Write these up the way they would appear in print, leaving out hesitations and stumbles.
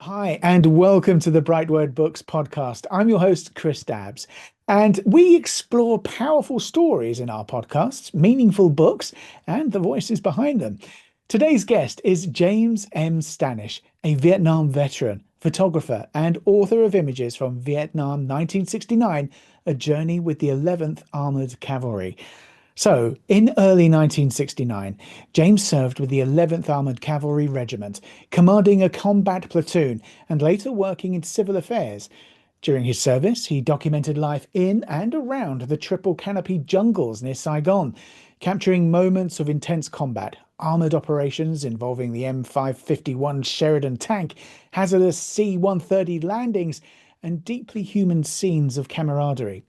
Hi, and welcome to the BrightWord Books Podcast. I'm your host, Chris Dabbs, and we explore powerful stories in our podcasts, meaningful books, and the voices behind them. Today's guest is James M. Stanish, a Vietnam veteran, photographer, and author of images from Vietnam 1969, A Journey with the 11th Armored Cavalry. So, in early 1969, James served with the 11th Armored Cavalry Regiment, commanding a combat platoon and later working in civil affairs. During his service, he documented life in and around the triple-canopy jungles near Saigon, capturing moments of intense combat, armored operations involving the M551 Sheridan tank, hazardous C-130 landings, and deeply human scenes of camaraderie.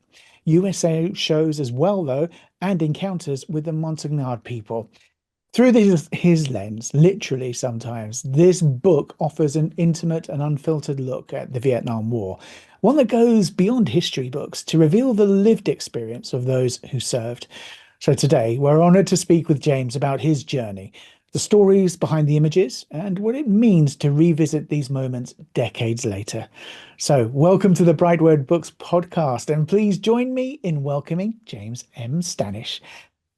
USA shows as well, though, and encounters with the Montagnard people. Through his lens, literally sometimes, this book offers an intimate and unfiltered look at the Vietnam War, one that goes beyond history books to reveal the lived experience of those who served. So today, we're honored to speak with James about his journey, the stories behind the images, and what it means to revisit these moments decades later. So, welcome to the BrightWord Books Podcast, and please join me in welcoming James M. Stanish.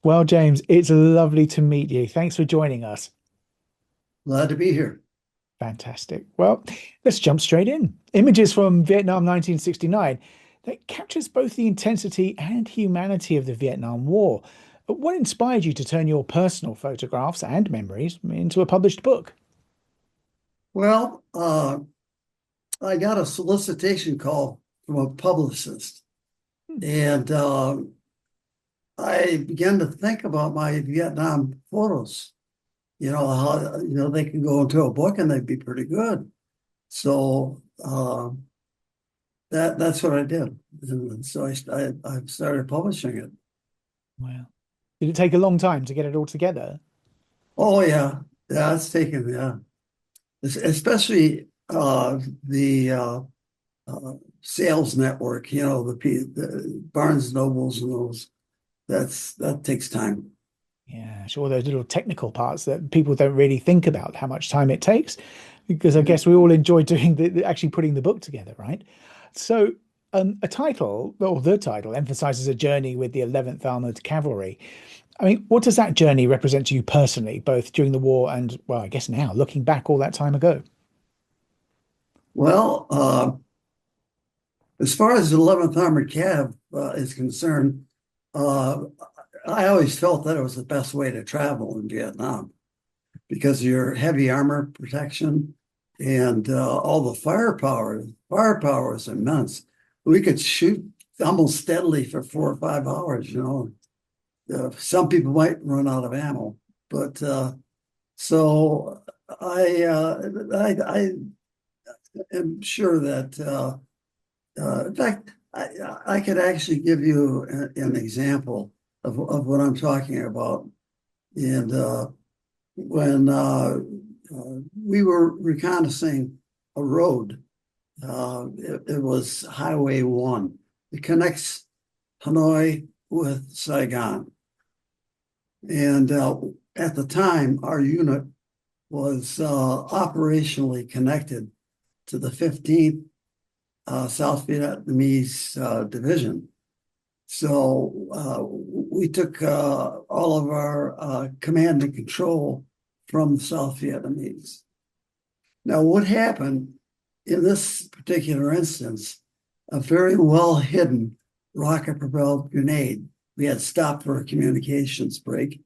Well, James, it's lovely to meet you. Thanks for joining us. Glad to be here. Fantastic. Well, let's jump straight in. Images from Vietnam 1969 that captures both the intensity and humanity of the Vietnam War. But what inspired you to turn your personal photographs and memories into a published book? Well, I got a solicitation call from a publicist, and I began to think about my Vietnam photos. How they can go into a book and they'd be pretty good. So that's what I did, and so I started publishing it. Wow. Did it take a long time to get it all together? Oh yeah, it's taken especially the sales network, the Barnes and Nobles and those. That takes time. Yeah, sure. Those little technical parts that people don't really think about how much time it takes, because I guess we all enjoy doing actually putting the book together, right? So, a title, or the title, emphasizes a journey with the 11th Armored Cavalry. I mean, what does that journey represent to you personally, both during the war and, well, I guess now, looking back all that time ago? Well, as far as the 11th Armored Cav is concerned, uh, I always felt that it was the best way to travel in Vietnam because of your heavy armor protection and all the firepower. Firepower is immense. We could shoot almost steadily for 4 or 5 hours. Some people might run out of ammo, but so I am sure that in fact I could actually give you an example of what I'm talking about. And when we were reconnaissing a road, it was Highway 1. It connects Hanoi with Saigon. And at the time, our unit was operationally connected to the 15th South Vietnamese Division. So we took all of our command and control from the South Vietnamese. Now, what happened in this particular instance, a very well hidden rocket propelled grenade. We had stopped for a communications break,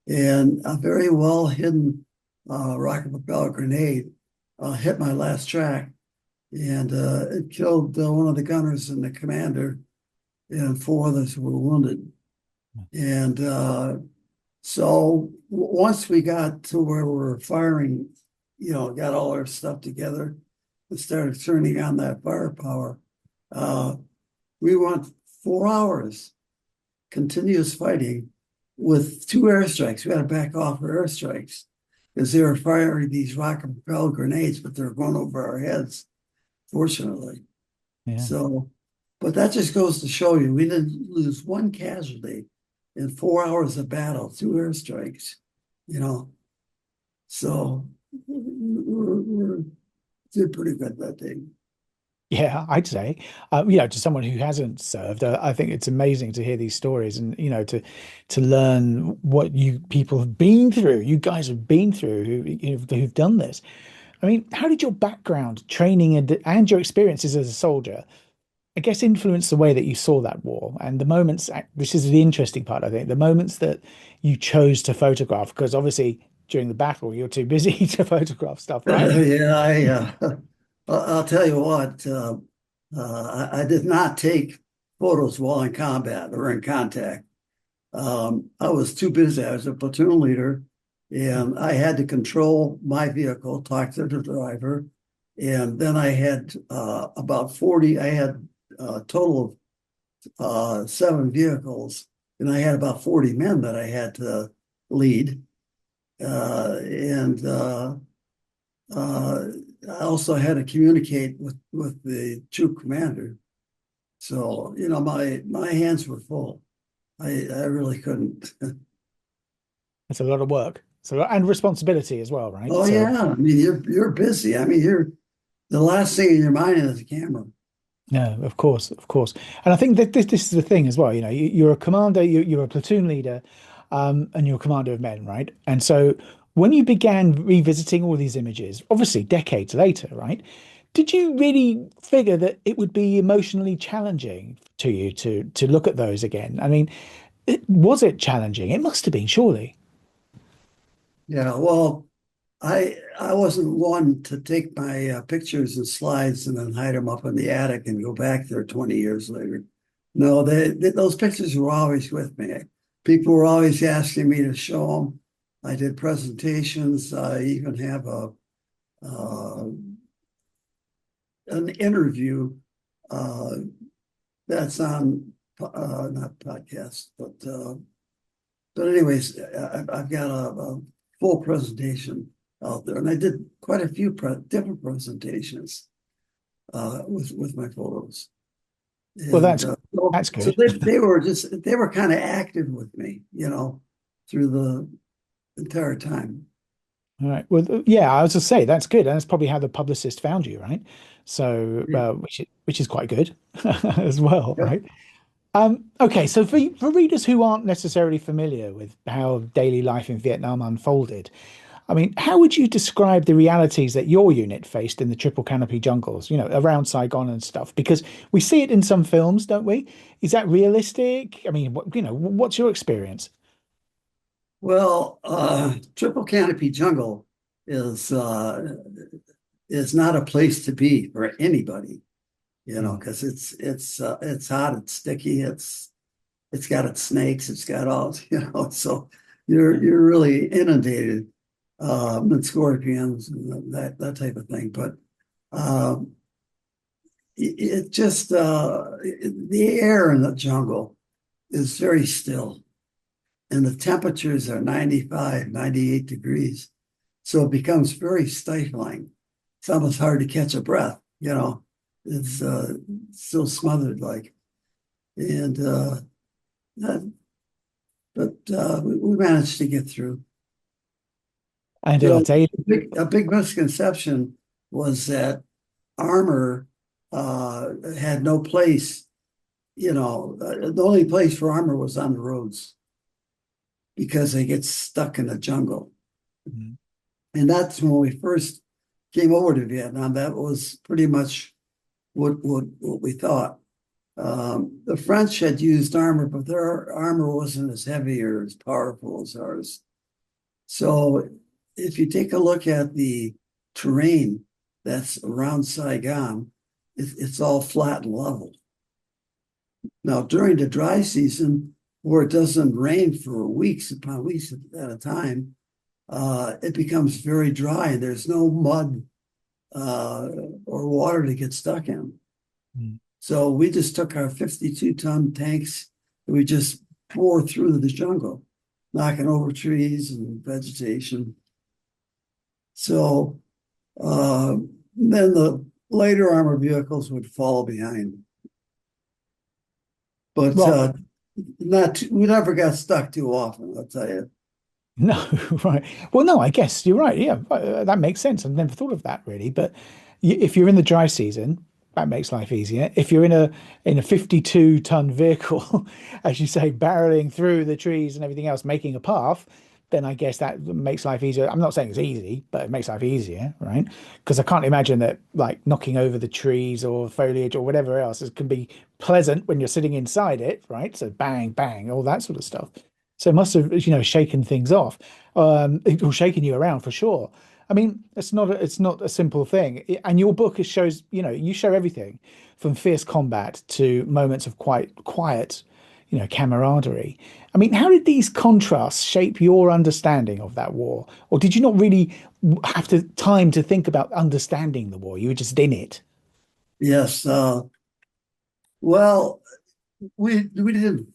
and a very well hidden rocket propelled grenade hit my last track, and it killed one of the gunners and the commander, and 4 others were wounded. And so once we got to where we were firing, got all our stuff together and started turning on that firepower, we went 4 hours continuous fighting with 2 airstrikes. We had to back off our airstrikes because they were firing these rocket propelled grenades, but they were going over our heads, fortunately. Yeah. So, but that just goes to show you we didn't lose one casualty in 4 hours of battle, 2 airstrikes. So we're did pretty good that day. Yeah, I'd say, to someone who hasn't served, I think it's amazing to hear these stories and, to learn what you people have been through. You guys have been through who've done this. I mean, how did your background, training, and your experiences as a soldier, I guess, influence the way that you saw that war and the moments? This is the interesting part, I think, the moments that you chose to photograph, because obviously during the battle you're too busy to photograph stuff, right? Yeah, I'll tell you what, I did not take photos while in combat or in contact. I was too busy. I was a platoon leader and I had to control my vehicle, talk to the driver. And then I had about 40, I had a total of 7 vehicles, and I had about 40 men that I had to lead. And I also had to communicate with the troop commander. So, my hands were full. I really couldn't. It's a lot of work. So, and responsibility as well, right? Oh So, yeah, I mean you're busy. I mean you're the last thing in your mind is the camera. no, of course, of course. And I think that this is the thing as well. You're a commander, you're a platoon leader, and you're a commander of men, right? And so when you began revisiting all these images, obviously decades later, right? Did you really figure that it would be emotionally challenging to you to look at those again? I mean, was it challenging? It must have been, surely. Yeah, well, I wasn't one to take my pictures and slides and then hide them up in the attic and go back there 20 years later. No, those pictures were always with me. People were always asking me to show them. I did presentations. I even have an interview that's on not podcast, but anyways, I've got a full presentation out there, and I did quite a few different presentations with my photos. Well, And that's so good. they were kind of active with me, through the entire time. All right. Well, yeah, I was to say that's good, and that's probably how the publicist found you, right? So, Yeah. which is quite good as well, Yep. right? Okay, so for readers who aren't necessarily familiar with how daily life in Vietnam unfolded, I mean, how would you describe the realities that your unit faced in the triple canopy jungles, around Saigon and stuff? Because we see it in some films, don't we? Is that realistic? I mean, what's your experience? Well, triple canopy jungle is uh, is not a place to be for anybody, Mm, because it's hot, it's sticky, it's got its snakes, it's got all, so you're really inundated with scorpions and that type of thing. But um, it just the air in the jungle is very still, and the temperatures are 95, 98 degrees. So it becomes very stifling. It's almost hard to catch a breath. It's still smothered like. And that, but we managed to get through. and You I'll know, tell you, a big misconception was that armor had no place. The only place for armor was on the roads because they get stuck in the jungle. mm, And that's when we first came over to Vietnam. That was pretty much what we thought. The French had used armor, but their armor wasn't as heavy or as powerful as ours. So if you take a look at the terrain that's around Saigon, it's all flat and level. Now, during the dry season, where it doesn't rain for weeks upon weeks at a time, it becomes very dry and there's no mud or water to get stuck in. mm. So we just took our 52-ton tanks and we just poured through the jungle, knocking over trees and vegetation. So then the later armored vehicles would follow behind. But Well, we never got stuck too often, I'll tell you. no, right. Well, no, I guess you're right. Yeah, that makes sense. I've never thought of that really, but if you're in the dry season, that makes life easier. If you're in a 52-ton vehicle, as you say, barreling through the trees and everything else, making a path, then I guess that makes life easier. I'm not saying it's easy, but it makes life easier, right? Because I can't imagine that like knocking over the trees or foliage or whatever else can be pleasant when you're sitting inside it, right? So bang, bang, all that sort of stuff. So it must have, shaken things off, or shaken you around for sure. I mean, it's not a simple thing. And your book shows, you show everything from fierce combat to moments of quite quiet, camaraderie. I mean, how did these contrasts shape your understanding of that war? Or did you not really have time to think about understanding the war? You were just in it. Yes. Well, we didn't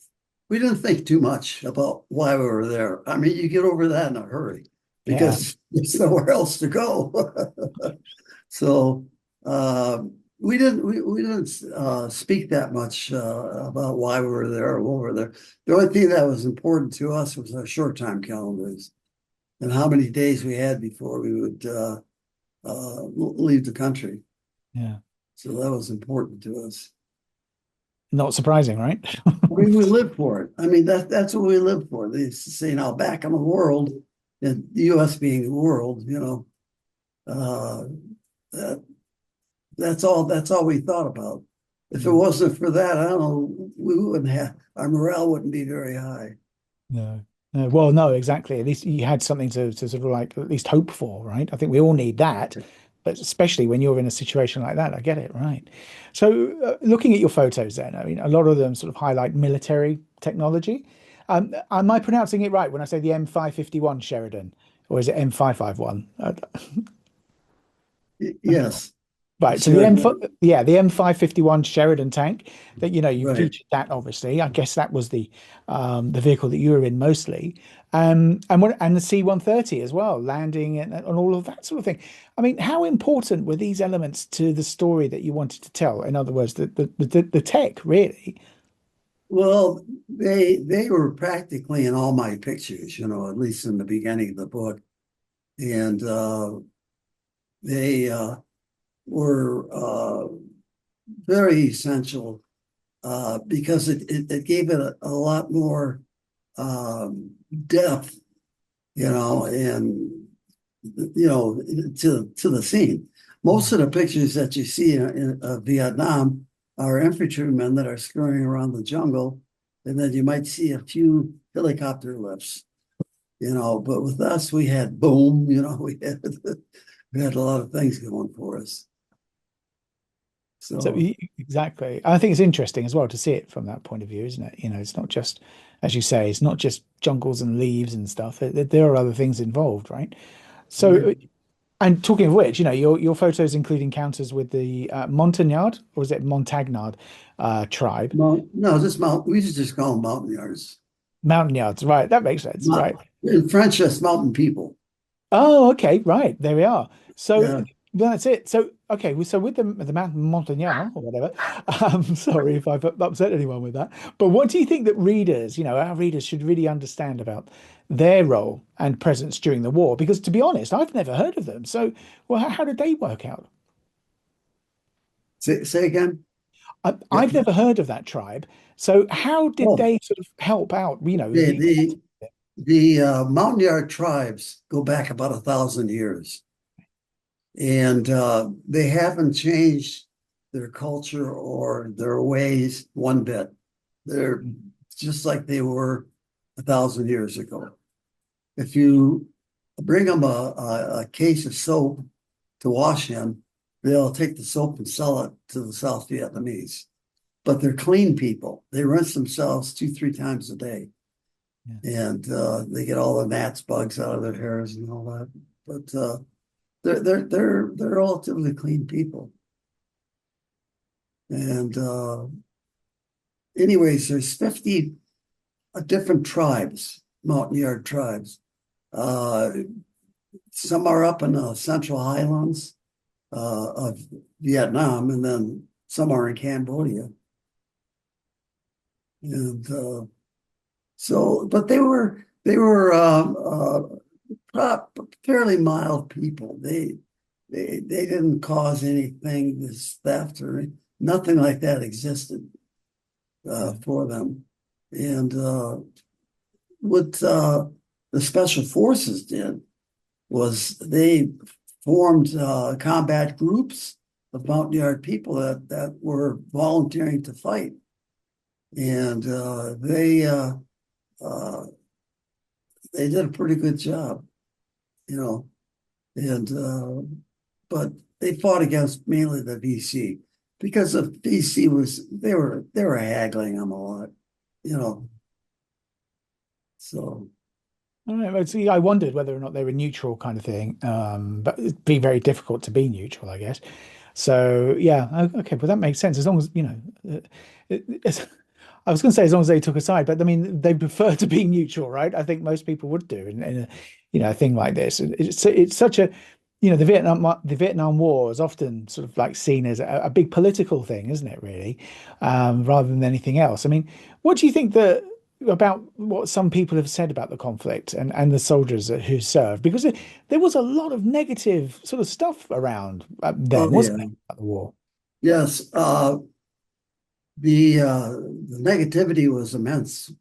think too much about why we were there. I mean, you get over that in a hurry Yeah. because there's nowhere else to go. So we didn't speak that much about why we were there or what we were there. The only thing that was important to us was our short time calendars and how many days we had before we would leave the country. Yeah. So that was important to us. Not surprising, right? I mean, we live for it. I mean, that's what we live for. They used to say now back in the world, and the US being the world, uh, that that's all we thought about. If it wasn't for that, I don't know, we wouldn't have our morale wouldn't be very high. No. No. Well, no, exactly. At least you had something to sort of like at least hope for, right? I think we all need that, but especially when you're in a situation like that, I get it, right? So, looking at your photos, then, I mean, a lot of them sort of highlight military technology. Am I pronouncing it right when I say the M551 Sheridan, or is it M551? Yes, Right. So sure. the M551 Sheridan tank that you Right. featured that obviously. I guess that was the vehicle that you were in mostly. And the C-130 as well, landing and all of that sort of thing. I mean, how important were these elements to the story that you wanted to tell? In other words, the tech really. Well, they were practically in all my pictures, at least in the beginning of the book. And they were very essential because it gave it a lot more depth, and to the scene. Most of the pictures that you see in Vietnam are infantrymen that are scurrying around the jungle, and then you might see a few helicopter lifts, But with us, we had boom, we had a lot of things going for us. So So exactly. I think it's interesting as well to see it from that point of view, isn't it? It's not just, as you say, it's not just jungles and leaves and stuff. There are other things involved, right? So, right. and talking of which, your photos include encounters with the Montagnard, or is it Montagnard tribe? No, this mountain, we just call them Montagnards. Mountaignards, right? That makes sense, right? In French, that's mountain people. Oh, okay, right. There we are. So Yeah. that's it. So okay, so with the Mountain Montagnard or whatever, sorry if I've upset anyone with that. But what do you think that readers, our readers should really understand about their role and presence during the war? Because to be honest, I've never heard of them. So, well, how did they work out? Say again. Yeah. I've never heard of that tribe. So how did Oh, they sort of help out? okay. The Montagnard tribes go back about 1,000 years, and they haven't changed their culture or their ways one bit. They're just like they were 1,000 years ago. If you bring them a case of soap to wash in, they'll take the soap and sell it to the South Vietnamese. But they're clean people. They rinse themselves 2, 3 times a day, Yeah. and they get all the gnats, bugs out of their hairs and all that. But they're relatively clean people. And anyways, there's 50 different tribes, Montagnard tribes. Uh, some are up in the Central Highlands of Vietnam, and then some are in Cambodia. And but they were fairly mild people. they didn't cause anything, this theft or nothing like that existed for them. And what the special forces did was they formed combat groups of Montagnard people that were volunteering to fight. And they did a pretty good job, you know, and but they fought against mainly the VC because the VC they were haggling them a lot, you know. So All right, well, see, I wondered whether or not they were neutral kind of thing, but it'd be very difficult to be neutral, I guess. So yeah, okay, but that makes sense as long as I was going to say as long as they took a side, but I mean they prefer to be neutral, right? I think most people would do in a a thing like this. It's such a the Vietnam War is often sort of like seen as a big political thing, isn't it? Really, rather than anything else. I mean, what do you think about what some people have said about the conflict and the soldiers who served? Because there was a lot of negative sort of stuff around oh then, wasn't yeah, there, about the war? yes. The negativity was immense,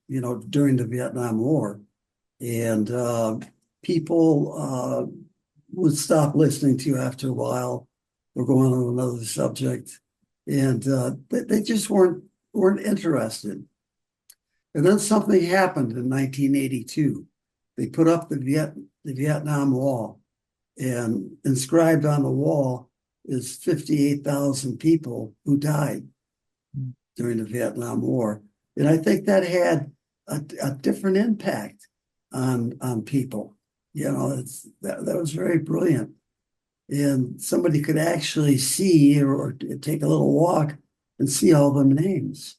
during the Vietnam War, and people would stop listening to you after a while or go on to another subject, and they just weren't interested. And then something happened in 1982. They put up the Vietnam Wall, and inscribed on the wall is 58,000 people who died during the Vietnam War. And I think that had a different impact on people. That was very brilliant. And somebody could actually see or take a little walk and see all them names.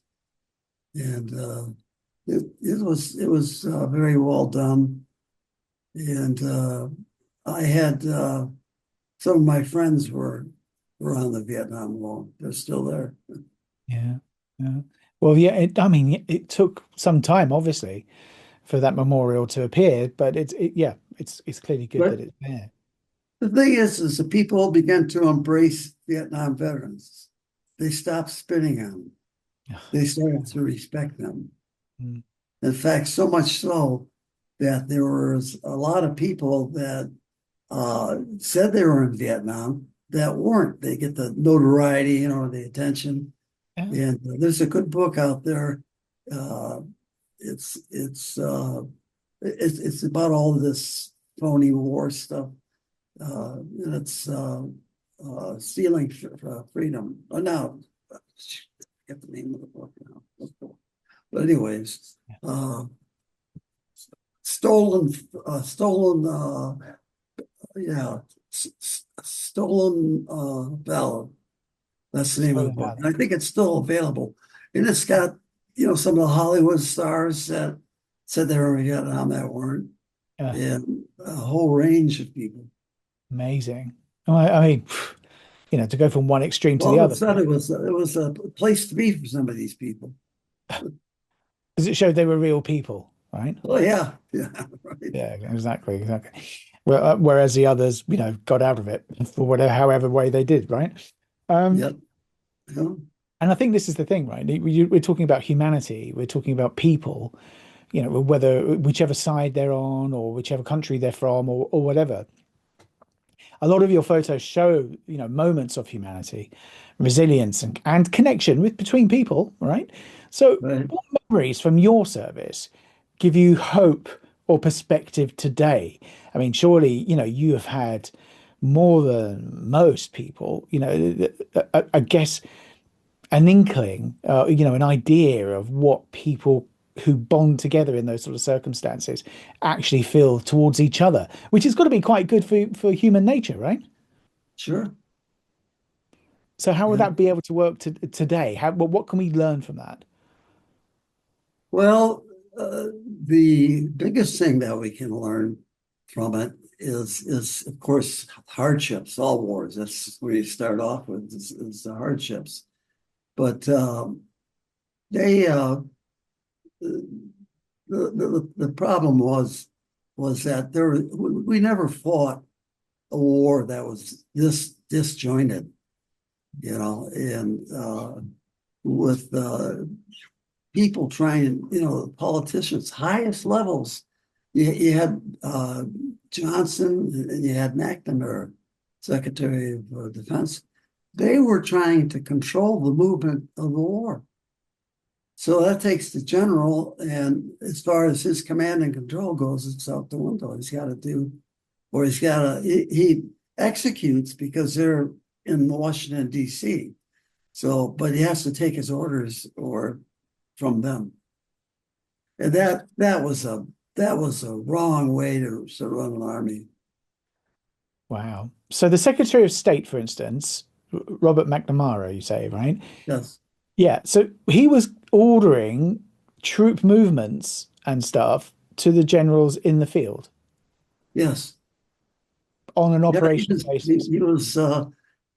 And it was very well done. And I had some of my friends were on the Vietnam Wall. They're still there. Yeah, yeah. Well, yeah. I mean, it took some time, obviously, for that memorial to appear, but it's clearly good that But it's there. the thing is the people began to embrace Vietnam veterans. They stopped spitting on them. They started to respect them. Mm. In fact, so much so that there was a lot of people that said they were in Vietnam that weren't. They get the notoriety, the attention. Yeah. And there's a good book out there. Uh, it's about all of this phony war stuff. And it's Stealing Freedom. Oh, no, I get the name of the book now. But anyways, stolen, yeah, stolen valor. That's the name of the Stolen book. Valor. And I think it's still available. And it's got, some of the Hollywood stars that said they were in Vietnam that weren't, Yeah, and a whole range of people. amazing. I mean, to go from one extreme to All the of a other, sudden, it was a place to be for some of these people. because it showed they were real people, right? Oh yeah, yeah, right. Yeah, exactly, exactly. Well, whereas the others, got out of it for whatever, however way they did, right? Um, Yep. Yeah. and I think this is the thing, right? We're talking about humanity. We're talking about people, whether whichever side they're on or whichever country they're from or whatever. A lot of your photos show, moments of humanity, resilience and connection between people, right? So Right. what memories from your service give you hope or perspective today? I mean, surely, you have had more than most people, I guess an inkling, an idea of what people who bond together in those sort of circumstances actually feel towards each other, which has got to be quite good for human nature, right? Sure. So how would Yeah. that be able to work today? What can we learn from that? Well, the biggest thing that we can learn from it is of course hardships. All wars. That's where you start off with is the hardships. But they the problem was that we never fought a war that was this disjointed, and with people trying, politicians, highest levels. You had Johnson and you had McNamara, Secretary of Defense. They were trying to control the movement of the war. So that takes the general, and as far as his command and control goes, it's out the window. He executes because they're in Washington, D.C. So, but he has to take his orders or from them. And that was a wrong way to run an army. Wow. So the Secretary of State, for instance, Robert McNamara, you say, right? Yes. Yeah. So he was ordering troop movements and stuff to the generals in the field Yes. on an Yeah, operational basis. he was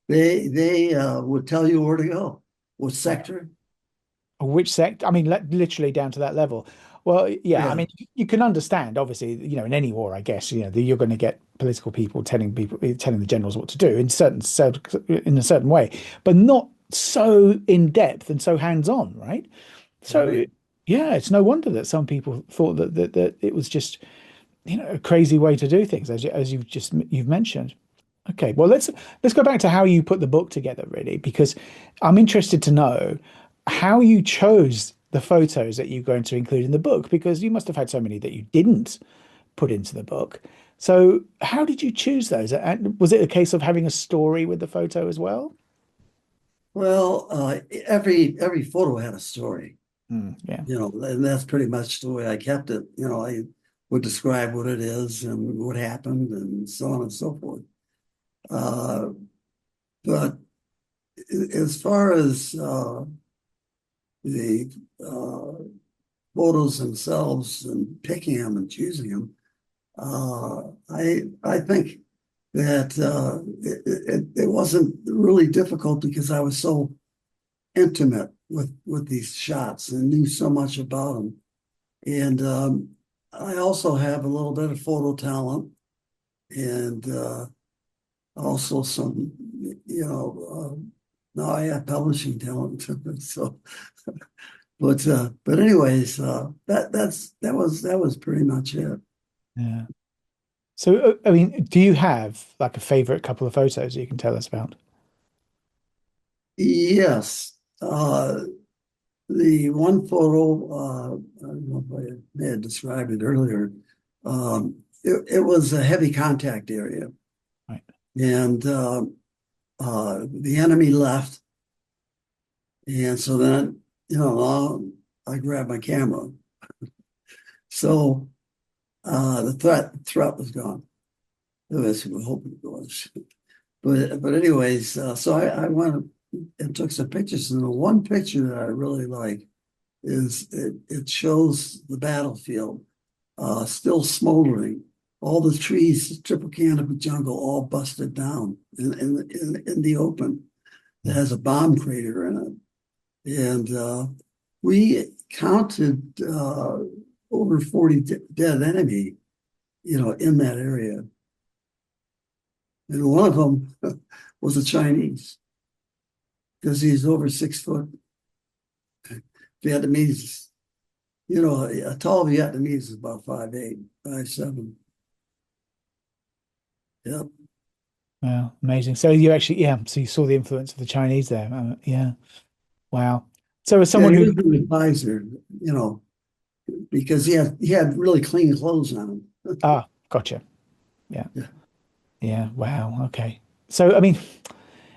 they would tell you where to go, what sector. Which sector? I mean, literally down to that level. Well, yeah, I Yeah. mean, you can understand, obviously, in any war, I guess, you're going to get political people telling the generals what to do in a certain way, but not so in depth and so hands-on, right? So, Right. yeah, it's no wonder that some people thought that it was just, a crazy way to do things, as you've mentioned. Okay, well, let's go back to how you put the book together, really, because I'm interested to know how you chose the photos that you're going to include in the book, because you must have had so many that you didn't put into the book. So how did you choose those? And was it a case of having a story with the photo as well? Well, every photo had a story, Yeah. and that's pretty much the way I kept it. I would describe what it is and what happened and so on and so forth. Uh, but as far as the photos themselves and picking them and choosing them, I think that it wasn't really difficult because I was so intimate with these shots and knew so much about them. And I also have a little bit of photo talent and also some, now I have publishing talent. So, but anyways, that was pretty much it. Yeah. So, I mean, do you have like a favorite couple of photos you can tell us about? Yes. The one photo, I don't know if I may have described it earlier. It was a heavy contact area, Right. and the enemy left, and so then I grabbed my camera. So the threat was gone. At least we hope it was. But anyways, so I went and took some pictures, and the one picture that I really like is it shows the battlefield still smoldering, all the trees, triple canopy jungle, all busted down in the open. It has a bomb crater in it, and we counted over 40 dead enemy, in that area, and one of them was a Chinese because he's over 6 foot. Vietnamese, a tall Vietnamese is about 5'8", 5'7". Yep. Wow, amazing. So you actually, yeah, so you saw the influence of the Chinese there. Yeah. Wow. So as Yeah, someone he who, was an advisor, because he had really clean clothes on him. gotcha. Yeah. Yeah. Yeah. Wow. Okay. So, I mean,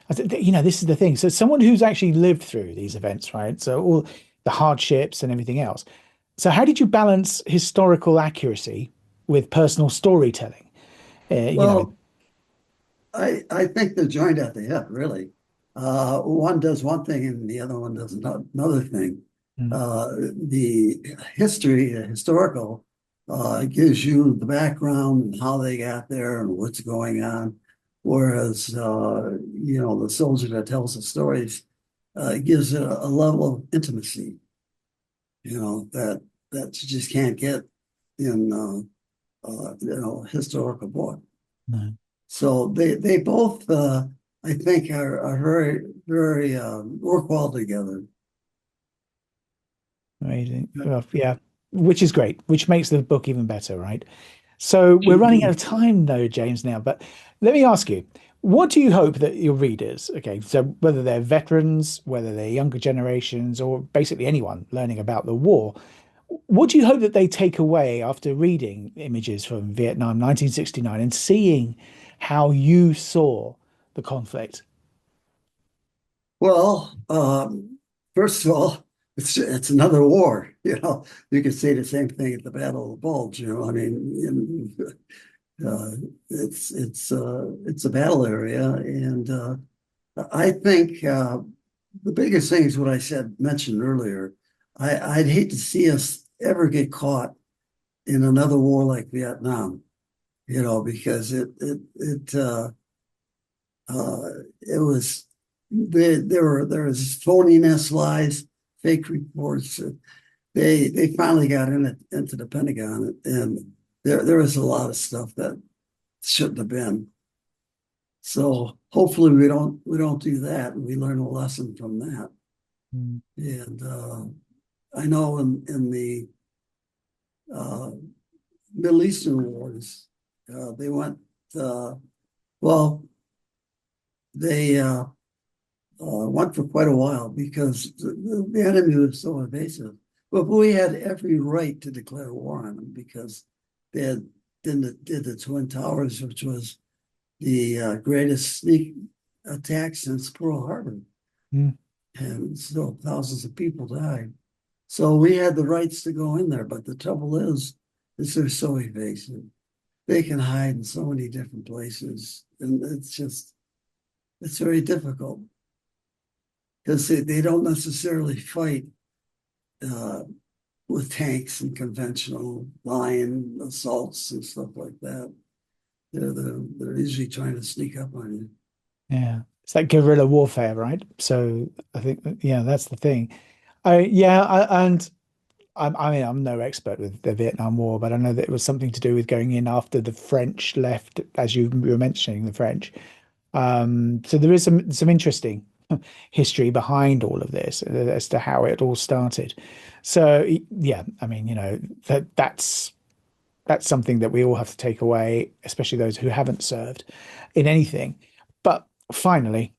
this is the thing. So someone who's actually lived through these events, right? So all the hardships and everything else. So how did you balance historical accuracy with personal storytelling? Uh, you know, Well, I think they're joined at the hip, really. One does one thing and the other one does another thing. mm, The historical, gives you the background and how they got there and what's going on. Whereas, the soldier that tells the stories gives it a level of intimacy, that you just can't get in, historical book. no. So they both, I think, are very, very, work well together. Amazing. Well, yeah, which is great, which makes the book even better, right? So we're running out of time though, James, now, but let me ask you, what do you hope that your readers, okay, so whether they're veterans, whether they're younger generations, or basically anyone learning about the war, what do you hope that they take away after reading images from Vietnam 1969 and seeing how you saw the conflict? Well, first of all, it's another war. You could say the same thing at the Battle of the Bulge. I mean, it's a battle area, and I think the biggest thing is what I mentioned earlier. I'd hate to see us ever get caught in another war like Vietnam. Because it was there was phoniness, lies, fake reports. They finally got into the Pentagon, and there was a lot of stuff that shouldn't have been. So hopefully we don't do that, and we learn a lesson from that. Mm. And I know in the uh, Middle Eastern wars, they went well. They went for quite a while because the enemy was so invasive. But we had every right to declare war on them because they did the Twin Towers, which was the greatest sneak attack since Pearl Harbor. Mm. And still thousands of people died. So we had the rights to go in there. But the trouble is they're so evasive. They can hide in so many different places. And it's very difficult because they don't necessarily fight uh, with tanks and conventional line assaults and stuff like that. They're usually trying to sneak up on you. Yeah, it's like guerrilla warfare, right? So I think yeah, that's the thing. And I mean, I'm no expert with the Vietnam War, but I know that it was something to do with going in after the French left, as you were mentioning, the French. So there is some interesting history behind all of this as to how it all started. So yeah, I mean, that's something that we all have to take away, especially those who haven't served in anything. But finally,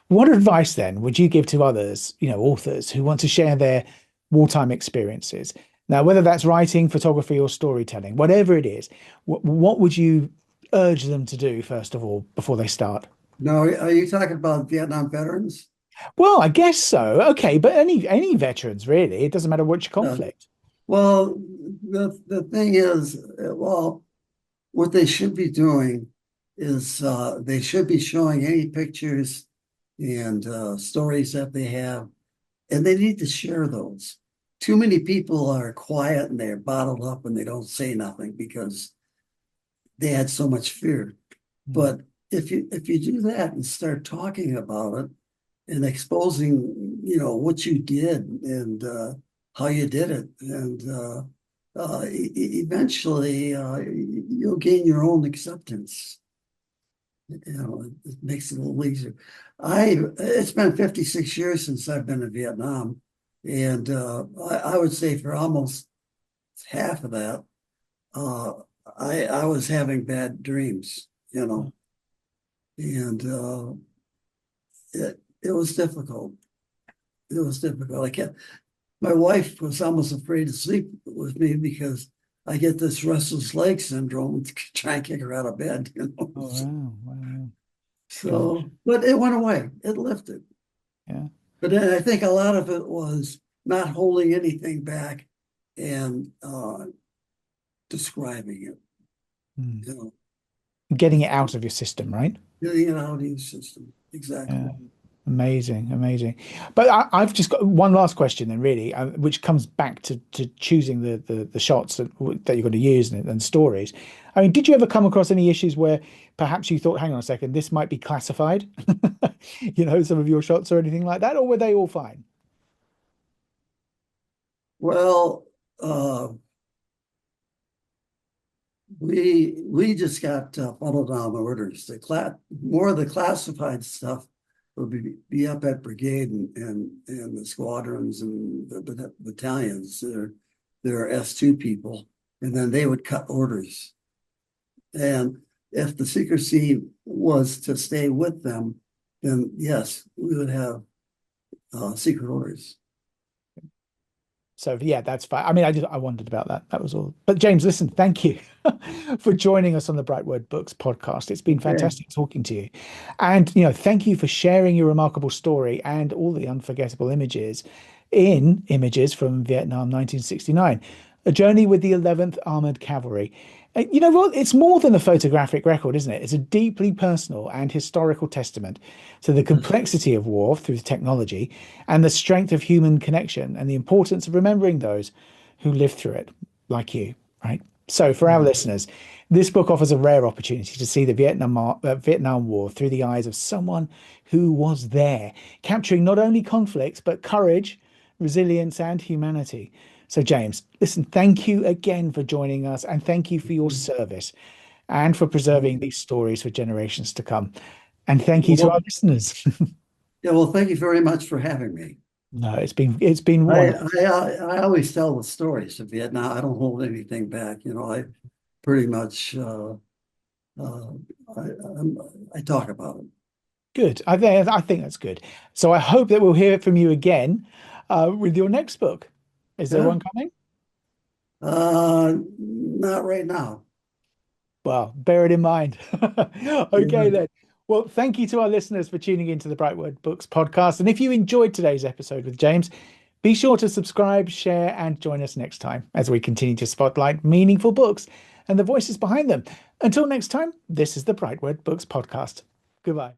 what advice then would you give to others, authors who want to share their wartime experiences? Now, whether that's writing, photography, or storytelling, whatever it is, what would you urge them to do, first of all, before they start? Now, are you talking about Vietnam veterans? Well, I guess so. Okay, but any veterans, really. It doesn't matter which Uh, conflict. well, the thing is, well, what they should be doing is they should be showing any pictures and stories that they have, and they need to share those. Too many people are quiet and they're bottled up and they don't say nothing because they had so much fear. Mm. But if you do that and start talking about it and exposing, what you did and how you did it, and eventually you'll gain your own acceptance. It makes it a little easier. It's been 56 years since I've been in Vietnam, and I would say for almost half of that, uh, I was having bad dreams, and it was difficult. It was difficult. My wife was almost afraid to sleep with me because I get this restless leg syndrome to try and kick her out of bed. Oh, wow, wow. Gosh. So, but it went away. It lifted. Yeah. But then I think a lot of it was not holding anything back and describing it, Mm. you know, Getting it out of your system, right? getting it out of your system. Exactly. Yeah. Amazing, amazing. But I've just got one last question then, really, which comes back to choosing the shots that you're going to use and stories. I mean, did you ever come across any issues where perhaps you thought, hang on a second, this might be classified, some of your shots or anything like that, or were they all fine? Well, uh, we just got funneled down orders. More of the classified stuff will be up at brigade and the squadrons and the battalions. There are S2 people, and then they would cut orders. And if the secrecy was to stay with them, then yes, we would have secret orders. So yeah, that's fine. I mean, I wondered about that. That was all. But James, listen, thank you for joining us on the BrightWord Books podcast. It's been Okay. fantastic talking to you. And thank you for sharing your remarkable story and all the unforgettable images from Vietnam 1969. A journey with the 11th Armored Cavalry. You know what? It's more than a photographic record, isn't it? It's a deeply personal and historical testament to the complexity of war through technology and the strength of human connection and the importance of remembering those who lived through it, like you, right? So, for our listeners, this book offers a rare opportunity to see the Vietnam War through the eyes of someone who was there, capturing not only conflicts, but courage, resilience, and humanity. So, James, listen, thank you again for joining us, and thank you for your service and for preserving these stories for generations to come. And thank you to our Well, listeners. yeah, well, thank you very much for having me. No, it's been I, wonderful. I always tell the stories of Vietnam. I don't hold anything back. I pretty much uh, I talk about it. Good. I think that's good. So I hope that we'll hear from you again with your next book. Is there Yeah. one coming? Not right now. Well, bear it in mind. Okay, Yeah. then. Well, thank you to our listeners for tuning into the BrightWord Books podcast. And if you enjoyed today's episode with James, be sure to subscribe, share, and join us next time as we continue to spotlight meaningful books and the voices behind them. Until next time, this is the BrightWord Books podcast. Goodbye.